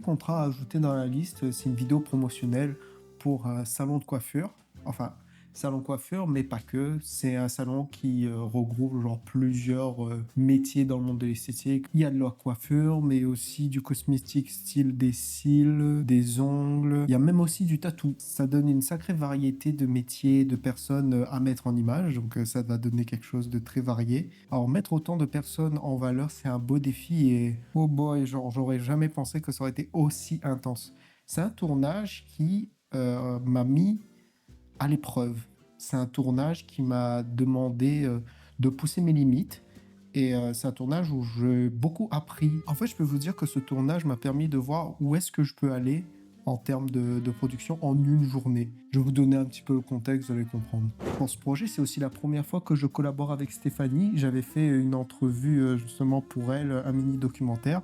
contrat à ajouter dans la liste, c'est une vidéo promotionnelle pour un salon de coiffure. Enfin, salon de coiffure, mais pas que. C'est un salon qui regroupe genre plusieurs métiers dans le monde de l'esthétique. Il y a de la coiffure, mais aussi du cosmétique, style des cils, des ongles. Il y a même aussi du tatou. Ça donne une sacrée variété de métiers, de personnes à mettre en image. Donc ça va donner quelque chose de très varié. Alors mettre autant de personnes en valeur, c'est un beau défi et oh boy, genre j'aurais jamais pensé que ça aurait été aussi intense. C'est un tournage qui m'a mis à l'épreuve. C'est un tournage qui m'a demandé de pousser mes limites et c'est un tournage où j'ai beaucoup appris. En fait, je peux vous dire que ce tournage m'a permis de voir où est-ce que je peux aller en termes de production en une journée. Je vais vous donner un petit peu le contexte, vous allez comprendre. Pour ce projet, c'est aussi la première fois que je collabore avec Stéphanie. J'avais fait une entrevue justement pour elle, un mini documentaire.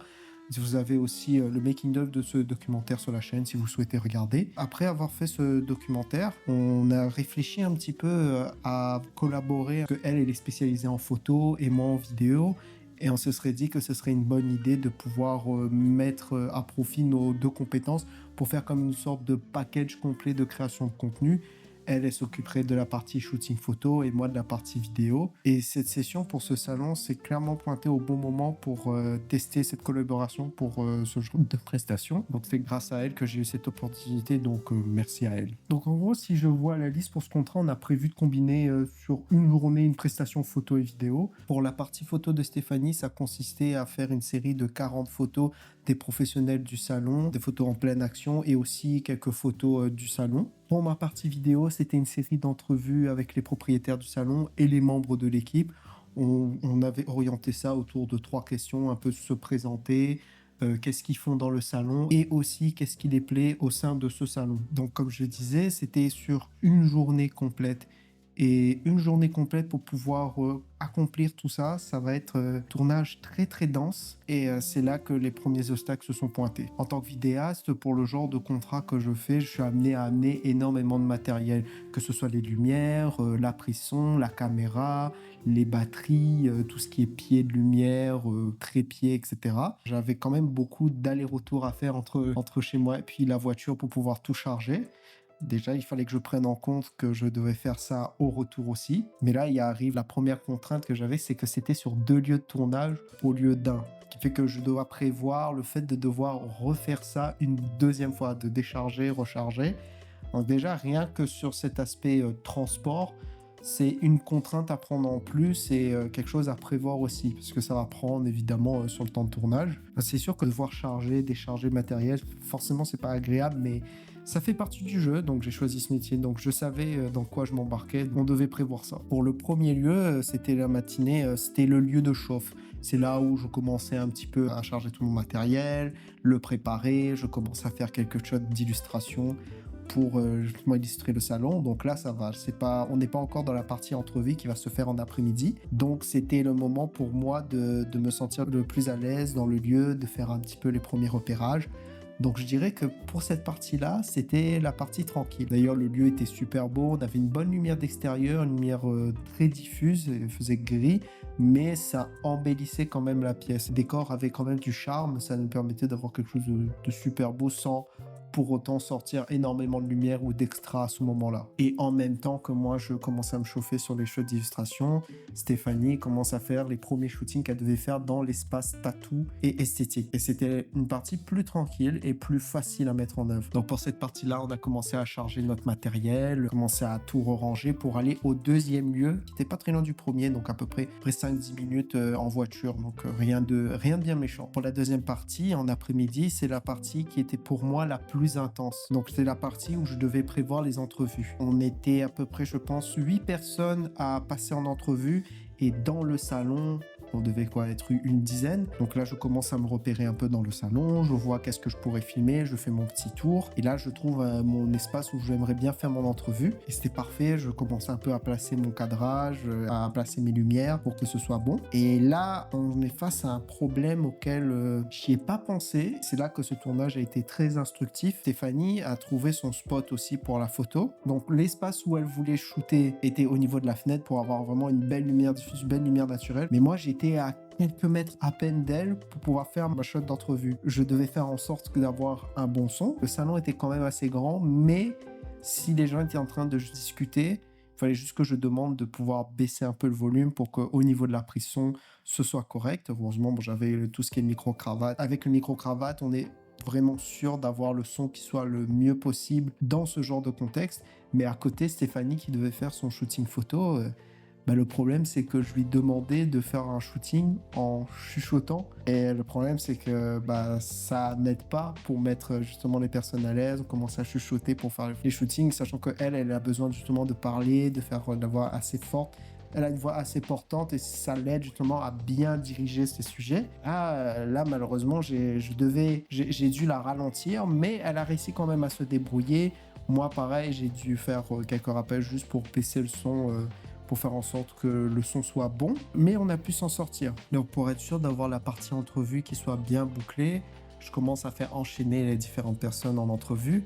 Vous avez aussi le making-of de ce documentaire sur la chaîne si vous souhaitez regarder. Après avoir fait ce documentaire, on a réfléchi un petit peu à collaborer, que elle est spécialisée en photo et moi en vidéo. Et on se serait dit que ce serait une bonne idée de pouvoir mettre à profit nos deux compétences pour faire comme une sorte de package complet de création de contenu. Elle s'occuperait de la partie shooting photo et moi de la partie vidéo. Et cette session pour ce salon s'est clairement pointée au bon moment pour tester cette collaboration pour ce genre de prestation. Donc c'est grâce à elle que j'ai eu cette opportunité, donc merci à elle. Donc en gros, si je vois la liste pour ce contrat, on a prévu de combiner sur une journée une prestation photo et vidéo. Pour la partie photo de Stéphanie, ça consistait à faire une série de 40 photos des professionnels du salon, des photos en pleine action et aussi quelques photos du salon. Pour ma partie vidéo, c'était une série d'entrevues avec les propriétaires du salon et les membres de l'équipe. On avait orienté ça autour de 3 questions, un peu se présenter, qu'est-ce qu'ils font dans le salon et aussi qu'est-ce qui les plaît au sein de ce salon. Donc comme je disais, c'était sur une journée complète. Et une journée complète pour pouvoir accomplir tout ça, ça va être un tournage très très dense et c'est là que les premiers obstacles se sont pointés. En tant que vidéaste, pour le genre de contrat que je fais, je suis amené à amener énormément de matériel, que ce soit les lumières, la prise son, la caméra, les batteries, tout ce qui est pieds de lumière, trépied, etc. J'avais quand même beaucoup d'allers-retours à faire entre chez moi et puis la voiture pour pouvoir tout charger. Déjà, il fallait que je prenne en compte que je devais faire ça au retour aussi. Mais là, il arrive la première contrainte que j'avais, c'est que c'était sur 2 lieux de tournage au lieu d'un. Ce qui fait que je dois prévoir le fait de devoir refaire ça une deuxième fois, de décharger, recharger. Donc déjà, rien que sur cet aspect transport, c'est une contrainte à prendre en plus et quelque chose à prévoir aussi, parce que ça va prendre évidemment sur le temps de tournage. C'est sûr que devoir charger, décharger le matériel, forcément c'est pas agréable, mais ça fait partie du jeu, donc j'ai choisi ce métier, donc je savais dans quoi je m'embarquais, on devait prévoir ça. Pour le premier lieu, c'était la matinée, c'était le lieu de chauffe. C'est là où je commençais un petit peu à charger tout mon matériel, le préparer, je commençais à faire quelques shots d'illustration pour justement illustrer le salon. Donc là, ça va. On n'est pas encore dans la partie entrevue qui va se faire en après-midi. Donc c'était le moment pour moi de me sentir le plus à l'aise dans le lieu, de faire un petit peu les premiers repérages. Donc je dirais que pour cette partie-là, c'était la partie tranquille. D'ailleurs, le lieu était super beau, on avait une bonne lumière d'extérieur, une lumière très diffuse, il faisait gris, mais ça embellissait quand même la pièce. Le décor avait quand même du charme, ça nous permettait d'avoir quelque chose de super beau sans pour autant sortir énormément de lumière ou d'extra à ce moment-là. Et en même temps que moi, je commençais à me chauffer sur les shots d'illustration, Stéphanie commence à faire les premiers shootings qu'elle devait faire dans l'espace tatou et esthétique. Et c'était une partie plus tranquille et plus facile à mettre en œuvre. Donc pour cette partie-là, on a commencé à charger notre matériel, commencé à tout ranger pour aller au deuxième lieu, qui n'était pas très loin du premier, donc à peu près 5-10 minutes en voiture, donc rien de bien méchant. Pour la deuxième partie, en après-midi, c'est la partie qui était pour moi la plus intense. Donc c'est la partie où je devais prévoir les entrevues. On était à peu près, je pense, 8 personnes à passer en entrevue et dans le salon, on devait être une dizaine. Donc là, je commence à me repérer un peu dans le salon, je vois qu'est-ce que je pourrais filmer, je fais mon petit tour et là, je trouve mon espace où j'aimerais bien faire mon entrevue et c'était parfait. Je commence un peu à placer mon cadrage, à placer mes lumières pour que ce soit bon. Et là, on est face à un problème auquel j'y ai pas pensé. C'est là que ce tournage a été très instructif. Stéphanie a trouvé son spot aussi pour la photo. Donc l'espace où elle voulait shooter était au niveau de la fenêtre pour avoir vraiment une belle lumière diffuse, une belle lumière naturelle. Mais moi, j'ai j'étais à quelques mètres à peine d'elle pour pouvoir faire ma shot d'entrevue. Je devais faire en sorte d'avoir un bon son. Le salon était quand même assez grand, mais si les gens étaient en train de discuter, il fallait juste que je demande de pouvoir baisser un peu le volume pour qu'au niveau de la prise son, ce soit correct. Heureusement, bon, j'avais tout ce qui est micro-cravate. Avec le micro-cravate, on est vraiment sûr d'avoir le son qui soit le mieux possible dans ce genre de contexte. Mais à côté, Stéphanie qui devait faire son shooting photo, le problème c'est que je lui demandais de faire un shooting en chuchotant. Et le problème c'est que ça n'aide pas pour mettre justement les personnes à l'aise. On commence à chuchoter pour faire les shootings, sachant qu'elle a besoin justement de parler, de faire de la voix assez forte. Elle a une voix assez portante et ça l'aide justement à bien diriger ces sujets. Là malheureusement, j'ai dû la ralentir, mais elle a réussi quand même à se débrouiller. Moi, pareil, j'ai dû faire quelques rappels juste pour baisser le son, pour faire en sorte que le son soit bon. Mais on a pu s'en sortir. Donc, pour être sûr d'avoir la partie entrevue qui soit bien bouclée, je commence à faire enchaîner les différentes personnes en entrevue.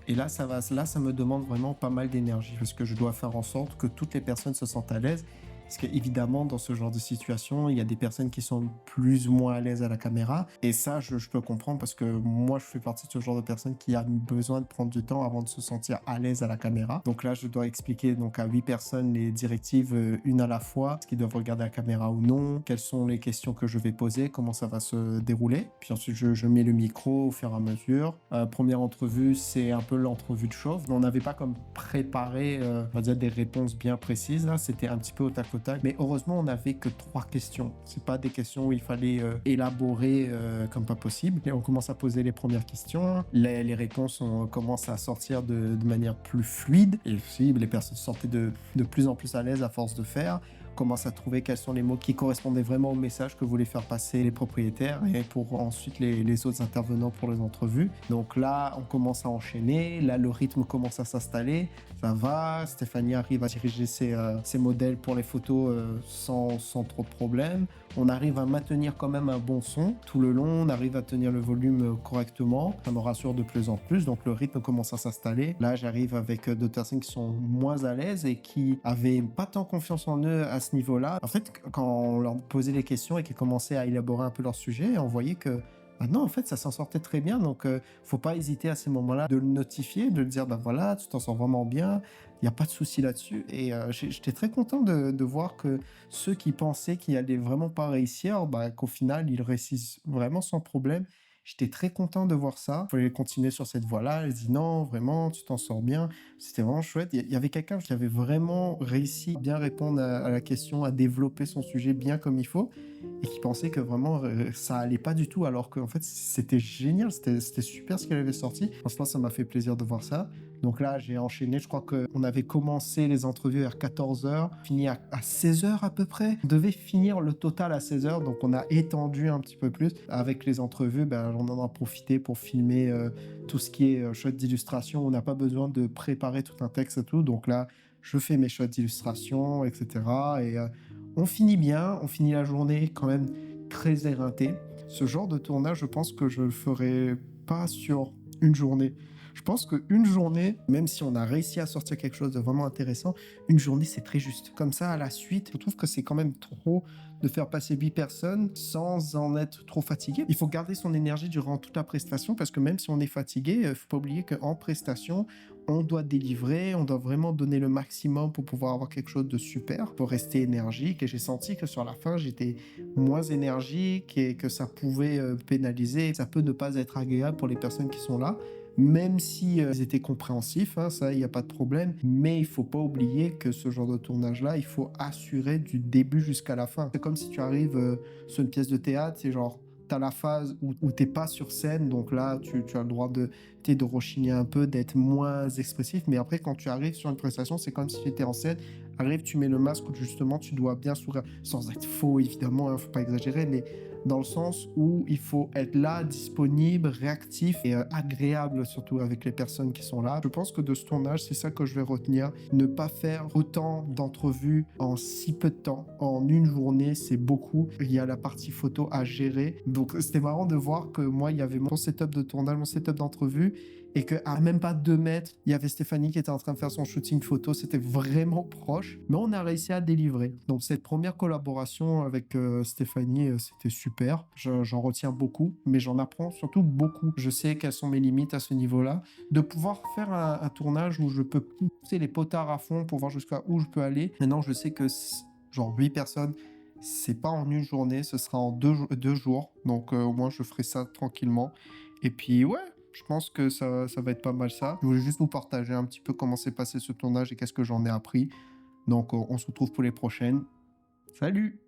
Et là, ça me demande vraiment pas mal d'énergie parce que je dois faire en sorte que toutes les personnes se sentent à l'aise. Parce qu'évidemment, dans ce genre de situation, il y a des personnes qui sont plus ou moins à l'aise à la caméra. Et ça, je peux comprendre parce que moi, je fais partie de ce genre de personnes qui a besoin de prendre du temps avant de se sentir à l'aise à la caméra. Donc là, je dois expliquer donc à 8 personnes les directives, une à la fois, ce qu'ils doivent regarder la caméra ou non, quelles sont les questions que je vais poser, comment ça va se dérouler. Puis ensuite, je mets le micro au fur et à mesure. Première entrevue, c'est un peu l'entrevue de chauffe. On n'avait pas comme préparé, on va dire, des réponses bien précises. Là, c'était un petit peu au tac au tac. Mais heureusement, on n'avait que 3 questions. C'est pas des questions où il fallait élaborer comme pas possible. Et on commence à poser les premières questions. Les réponses, on commence à sortir de manière plus fluide. Et aussi, les personnes sortaient de plus en plus à l'aise à force de faire. Commence à trouver quels sont les mots qui correspondaient vraiment au message que voulaient faire passer les propriétaires et pour ensuite les autres intervenants pour les entrevues. Donc là, on commence à enchaîner. Là, le rythme commence à s'installer. Ça va. Stéphanie arrive à diriger ses modèles pour les photos sans trop de problèmes. On arrive à maintenir quand même un bon son tout le long. On arrive à tenir le volume correctement. Ça me rassure de plus en plus. Donc le rythme commence à s'installer. Là, j'arrive avec d'autres personnes qui sont moins à l'aise et qui avaient pas tant confiance en eux à ce niveau-là. En fait, quand on leur posait les questions et qu'ils commençaient à élaborer un peu leur sujet, on voyait que non, en fait, ça s'en sortait très bien. Donc, faut pas hésiter à ces moments-là de le notifier, de le dire, voilà, tu t'en sors vraiment bien. Il n'y a pas de souci là-dessus. Et j'étais très content de voir que ceux qui pensaient qu'ils allaient vraiment pas réussir, qu'au final, ils réussissent vraiment sans problème. J'étais très content de voir ça. Il fallait continuer sur cette voie-là. Elle dit non, vraiment, tu t'en sors bien. C'était vraiment chouette. Il y avait quelqu'un qui avait vraiment réussi à bien répondre à la question, à développer son sujet bien comme il faut et qui pensait que vraiment ça allait pas du tout alors qu'en fait c'était génial, c'était super ce qu'elle avait sorti. Franchement, ça m'a fait plaisir de voir ça. Donc là, j'ai enchaîné. Je crois qu'on avait commencé les entrevues vers 14h, fini à 16h à peu près. On devait finir le total à 16h, donc on a étendu un petit peu plus. Avec les entrevues, on en a profité pour filmer tout ce qui est shot d'illustration. On n'a pas besoin de préparer tout un texte et tout. Donc là, je fais mes shots d'illustration, etc. Et on finit bien, on finit la journée quand même très éreinté. Ce genre de tournage, je pense que je le ferai pas sur une journée. Je pense qu'une journée, même si on a réussi à sortir quelque chose de vraiment intéressant, une journée, c'est très juste. Comme ça, à la suite, je trouve que c'est quand même trop de faire passer 8 personnes sans en être trop fatigué. Il faut garder son énergie durant toute la prestation parce que même si on est fatigué, il ne faut pas oublier qu'en prestation, on doit délivrer, on doit vraiment donner le maximum pour pouvoir avoir quelque chose de super, pour rester énergique. Et j'ai senti que sur la fin, j'étais moins énergique et que ça pouvait pénaliser. Ça peut ne pas être agréable pour les personnes qui sont là. Même si ils étaient compréhensifs, ça, il n'y a pas de problème. Mais il ne faut pas oublier que ce genre de tournage-là, il faut assurer du début jusqu'à la fin. C'est comme si tu arrives sur une pièce de théâtre, c'est genre, tu as la phase où tu n'es pas sur scène, donc là, tu as le droit de rechigner un peu, d'être moins expressif. Mais après, quand tu arrives sur une prestation, c'est comme si tu étais en scène. Arrive, tu mets le masque où justement, tu dois bien sourire, sans être faux, évidemment, il ne faut pas exagérer, mais dans le sens où il faut être là, disponible, réactif et agréable surtout avec les personnes qui sont là. Je pense que de ce tournage, c'est ça que je vais retenir. Ne pas faire autant d'entrevues en si peu de temps. En une journée, c'est beaucoup. Il y a la partie photo à gérer. Donc c'était marrant de voir que moi, il y avait mon setup de tournage, mon setup d'entrevue et qu'à même pas 2 mètres, il y avait Stéphanie qui était en train de faire son shooting photo. C'était vraiment proche, mais on a réussi à délivrer. Donc cette première collaboration avec Stéphanie, c'était super. J'en retiens beaucoup, mais j'en apprends surtout beaucoup. Je sais quelles sont mes limites à ce niveau-là. De pouvoir faire un tournage où je peux pousser les potards à fond pour voir jusqu'à où je peux aller. Maintenant, je sais que genre 8 personnes, c'est pas en une journée, ce sera en deux jours. Donc au moins, je ferai ça tranquillement. Et puis ouais, je pense que ça va être pas mal ça. Je voulais juste vous partager un petit peu comment s'est passé ce tournage et qu'est-ce que j'en ai appris. Donc on se retrouve pour les prochaines. Salut!